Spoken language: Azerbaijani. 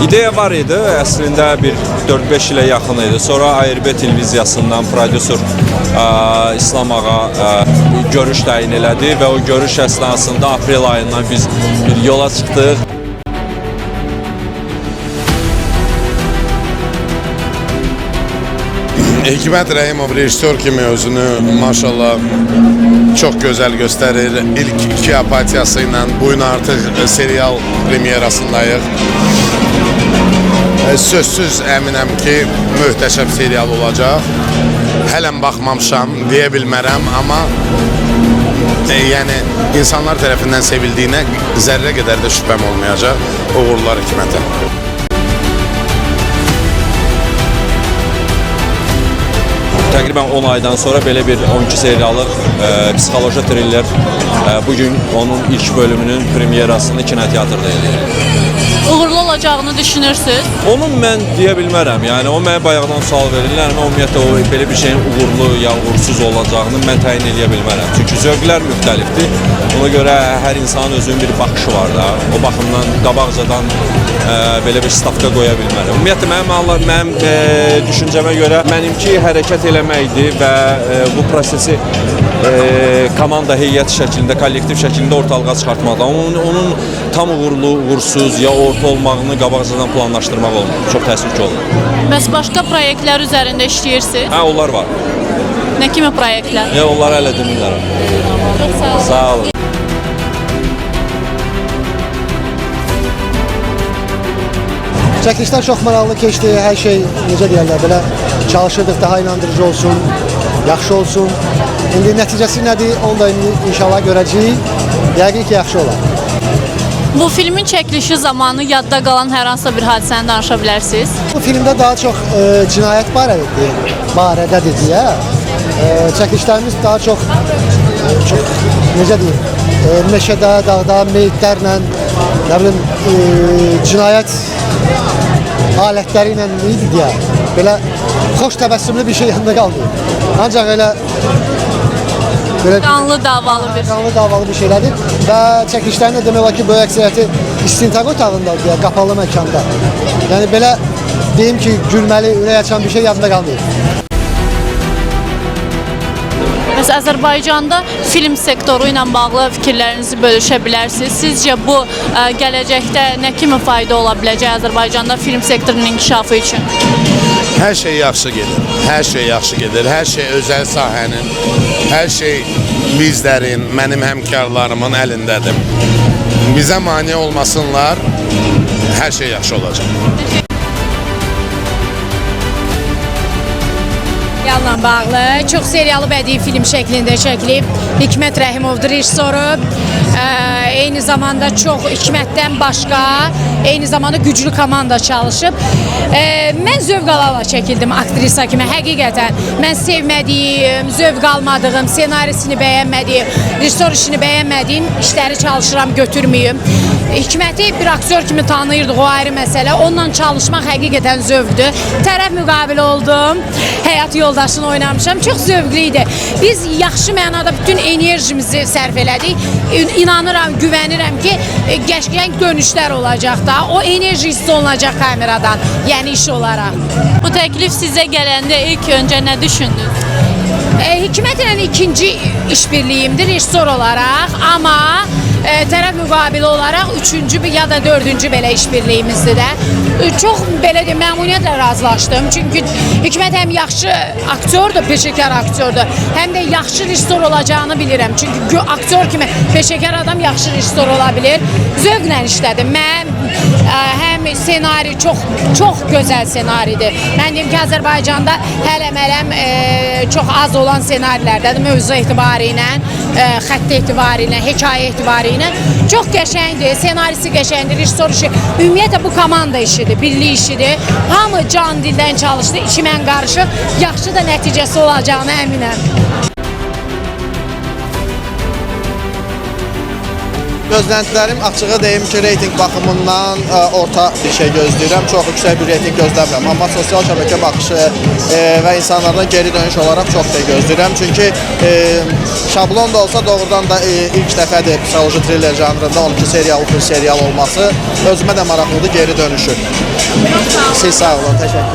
İdeya var idi, əslində bir 4-5 ilə yaxın idi. Sonra ARB televiziyasından prodüser İslam ağa görüş təyin elədi və o görüş əsnasında aprel ayından biz bir yola çıxdıq. Hikmət Rəhimov rejissor kimi özünü maşallah çox gözəl göstərir. İlk 2 apatiyası ilə bu gün artıq serial premyerasındayıq. Sözsüz əminəm ki, möhtəşəm serial olacaq. Hələm baxmamışam, deyə bilmərəm, amma yəni insanlar tərəfindən sevildiyinə zərrə qədər də şübhəm olmayacaq. Uğurlar Hikmətə. Təqribən 10 aydan sonra belə bir 12 serialıq psixoloji thriller bugün onun ilk bölümünün premyerasını kinoteatrda edirik. Uğurlu olacağını düşünürsünüz? Onun mən deyə bilmərəm. Yəni o mənə bayaqdan sual verirlər. Mən ümumiyyətlə o belə bir şeyin uğurlu ya uğursuz olacağını mən təyin edə bilmərəm. Çünki zövqlər müxtəlifdir. Ona görə hər insanın özünün bir baxışı var da. O baxımdan qabaqcadan belə bir stavka qoya bilmərəm. Ümumiyyətlə mənim düşüncəmə görə mənimki hərəkət eləməkdir və bu prosesi komanda heyət şəklində, kollektiv şəklində ortalığa çıxartmaqdan. Onun tam uğurlu, uğursuz ya orta olmağını qabaqcadan planlaşdırmaq olmur. Çox təəssüf ki olur. Bəs başqa proyektlər üzərində işləyirsiniz? Hə, onlar var. Nə kimi proyektlər? Onlar hələ demirlərəm. Çox sağ olun. Sağ olun. Çəkilişlər çox maraqlı keçdi, hər şey necə deyərlər, belə çalışırdıq daha inandırıcı olsun, yaxşı olsun. İndi nəticəsi nədir, onu da inşallah görəcəyik. Yəqin ki, yaxşı olar. Bu filmin çəkilişi zamanı yadda qalan hər hansısa bir hadisəni danışa bilərsiniz? Bu filmdə daha çox cinayət barədədir deyə. Çəkilişlərimiz daha çox necə deyim, meşədə, dağda, meyitlərlə, nə bilim, cinayət alətləri ilə idi deyə. Belə xoş təbəssümlü bir şey yanında qalmıyor. Ancaq elə qanlı davalı bir şeylərdir və çəkilişlərin də demək olar ki, böyük əksəriyyəti istintaq otağındadır deyə, qapalı məkanda. Yəni belə deyim ki, gülməli, ürək açan bir şey yadında qalmıyor. Məsələn, Azərbaycanda film sektoru ilə bağlı fikirlərinizi bölüşə bilərsiniz. Sizcə bu gələcəkdə nə kimi fayda ola biləcək Azərbaycanda film sektorunun inkişafı üçün? Hər şey yaxşı gedir. Hər şey yaxşı gedir. Hər şey özəl sahənin, hər şey bizlərin, mənim həmkarlarımın əlindədir. Bizə mane olmasınlar, hər şey yaxşı olacaq. Serialla bağlı çox seriyalı bədii film şəklində çəkilib. Hikmət Rəhimovdur rejissoru. Eyni zamanda çox Hikmətdən başqa, eyni zamanda güclü komanda çalışıb. Mən zövq ala çəkildim aktrisa kimi, həqiqətən. Mən sevmədiyim, zövq almadığım, senarisini bəyənmədiyim, rejissor işini bəyənmədiyim işləri çalışıram, götürməyim. Hikməti bir aktyor kimi tanıyırdıq, o ayrı məsələ. Onunla çalışmaq həqiqətən zövqdür. Tərəf müqabili oldum, həyat yoldaşını oynamışam. Çox zövqlü idi. Biz yaxşı mənada bütün enerjimizi sərf elədik. İnanıram, güvənirəm ki, qəşəng dönüşlər olacaq da. O enerji hiss olunacaq kameradan, yəni iş olaraq. Bu təklif sizə gələndə ilk öncə nə düşündünüz? Hikmət ilə ikinci işbirliyimdir rejissor olaraq, amma tərəf müqabili olaraq üçüncü ya da dördüncü belə işbirliyimizdir də. Çox belə deyim, məmnuniyyətlə razılaşdım. Çünki Hikmət həm yaxşı aktyordur, peşəkar aktyordur, həm də yaxşı rejissor olacağını bilirəm. Çünki aktyor kimi peşəkar adam yaxşı rejissor ola bilir. Zövqlə işlədim. Mən həm senari çox gözəl senaridir. Mən deyim ki, Azərbaycanda hələm çox az olan senarilərdədir. Mövzu etibarı ilə, xətt etibarı ilə, hekayə etibarı ilə. Çox qəşəngdir, senarisi qəşəngdir, rejissor işi. Ümumiyyətlə bu komanda işidir, birlik işidir. Hamı can dildən çalışdı, içimən qarışıq. Yaxşı da nəticəsi olacağına əminəm. Gözləntilərim açığı deyim ki, reyting baxımından orta bir şey gözləyirəm. Çox yüksək bir reyting gözləmirəm. Amma sosial şəbəkə baxışı və insanlardan geri dönüş olaraq çox şey gözləyirəm. Çünki şablon da olsa doğrudan da ilk dəfədir psixoloji thriller janrında 12 serial, 30 serial olması özümə də maraqlıdır geri dönüşü. Siz sağ olun, təşəkkür.